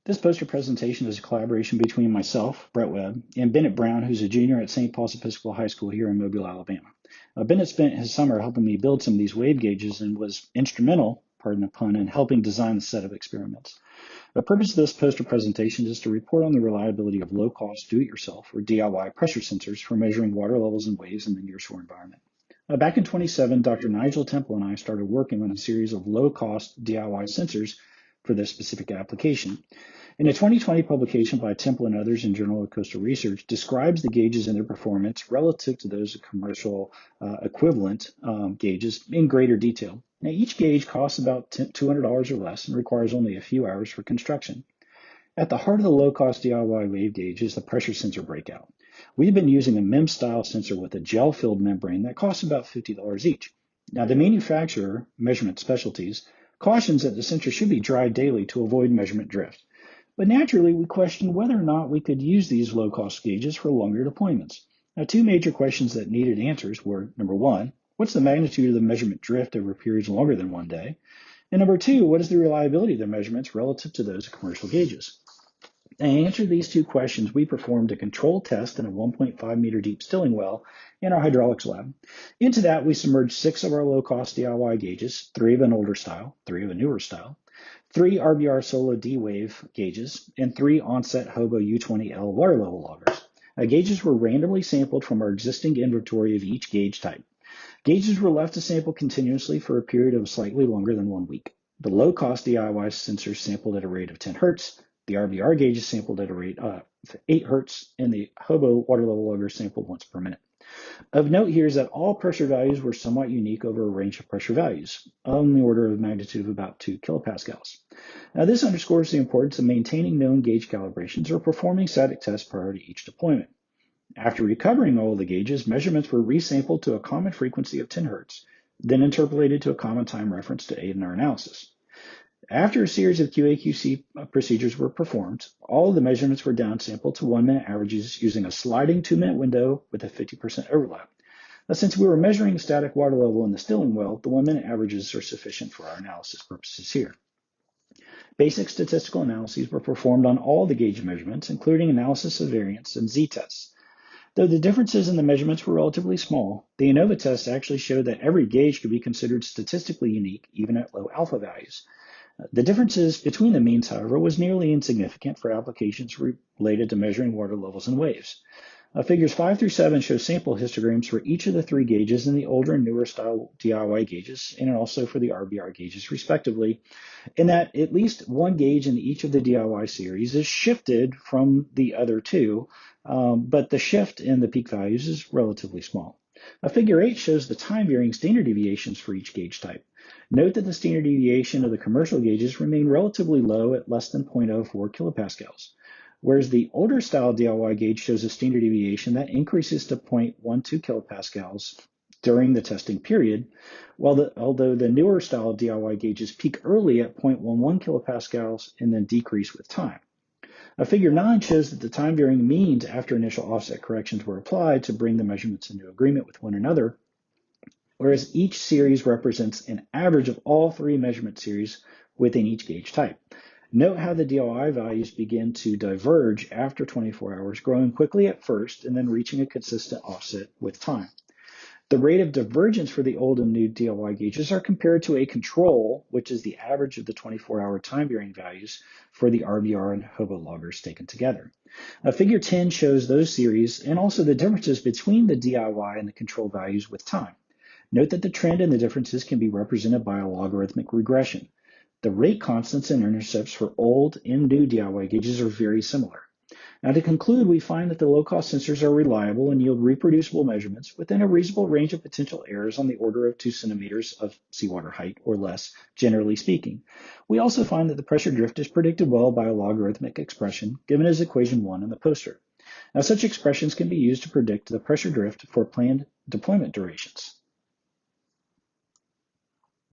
This poster presentation is a collaboration between myself, Brett Webb, and Bennett Brown, who's a junior at St. Paul's Episcopal High School here in Mobile, Alabama. Bennett spent his summer helping me build some of these wave gauges and was instrumental, pardon the pun, in helping design the set of experiments. The purpose of this poster presentation is to report on the reliability of low-cost do-it-yourself or DIY pressure sensors for measuring water levels and waves in the nearshore environment. Back in 2007, Dr. Nigel Temple and I started working on a series of low-cost DIY sensors for this specific application. In a 2020 publication by Temple and others in Journal of Coastal Research describes the gauges and their performance relative to those of commercial equivalent gauges in greater detail. Now, each gauge costs about $200 or less and requires only a few hours for construction. At the heart of the low-cost DIY wave gauge is the pressure sensor breakout. We've been using a MEM-style sensor with a gel-filled membrane that costs about $50 each. Now, the manufacturer, Measurement Specialties, cautions that the sensor should be dried daily to avoid measurement drift. But naturally, we questioned whether or not we could use these low-cost gauges for longer deployments. Now, two major questions that needed answers were, number one, what's the magnitude of the measurement drift over periods longer than one day? And number two, what is the reliability of the measurements relative to those of commercial gauges? To answer these two questions, we performed a controlled test in a 1.5 meter deep stilling well in our hydraulics lab. Into that, we submerged 6 of our low-cost DIY gauges, 3 of an older style, 3 of a newer style, 3 RBR Solo D-Wave gauges, and 3 Onset Hobo U20L water level loggers. Gauges were randomly sampled from our existing inventory of each gauge type. Gauges were left to sample continuously for a period of slightly longer than 1 week. The low-cost DIY sensors sampled at a rate of 10 Hertz, the RBR gauges sampled at a rate of 8 Hertz, and the Hobo water level logger sampled once per minute. Of note here is that all pressure values were somewhat unique over a range of pressure values, on the order of magnitude of about 2 kilopascals. Now, this underscores the importance of maintaining known gauge calibrations or performing static tests prior to each deployment. After recovering all of the gauges, measurements were resampled to a common frequency of 10 Hertz, then interpolated to a common time reference to aid in our analysis. After a series of QA/QC procedures were performed, all of the measurements were downsampled to 1-minute averages using a sliding 2-minute window with a 50% overlap. Now, since we were measuring the static water level in the stilling well, the 1-minute averages are sufficient for our analysis purposes here. Basic statistical analyses were performed on all the gauge measurements, including analysis of variance and z-tests. Though the differences in the measurements were relatively small, the ANOVA test actually showed that every gauge could be considered statistically unique even at low alpha values. The differences between the means, however, was nearly insignificant for applications related to measuring water levels and waves. Figures 5 through 7 show sample histograms for each of the 3 gauges in the older and newer style DIY gauges, and also for the RBR gauges, respectively, in that at least one gauge in each of the DIY series is shifted from the other two, but the shift in the peak values is relatively small. Figure 8 shows the time-varying standard deviations for each gauge type. Note that the standard deviation of the commercial gauges remain relatively low at less than 0.04 kilopascals, whereas the older style DIY gauge shows a standard deviation that increases to 0.12 kilopascals during the testing period, although the newer style DIY gauges peak early at 0.11 kilopascals and then decrease with time. Figure 9 shows that the time-varying means after initial offset corrections were applied to bring the measurements into agreement with one another, whereas each series represents an average of all 3 measurement series within each gauge type. Note how the DOI values begin to diverge after 24 hours, growing quickly at first and then reaching a consistent offset with time. The rate of divergence for the old and new DOI gauges are compared to a control, which is the average of the 24-hour time-varying values for the RBR and Hobo loggers taken together. Figure 10 shows those series and also the differences between the DIY and the control values with time. Note that the trend in the differences can be represented by a logarithmic regression. The rate constants and intercepts for old and new DIY gauges are very similar. Now, to conclude, we find that the low-cost sensors are reliable and yield reproducible measurements within a reasonable range of potential errors on the order of 2 centimeters of seawater height or less, generally speaking. We also find that the pressure drift is predicted well by a logarithmic expression given as equation 1 in the poster. Now, such expressions can be used to predict the pressure drift for planned deployment durations.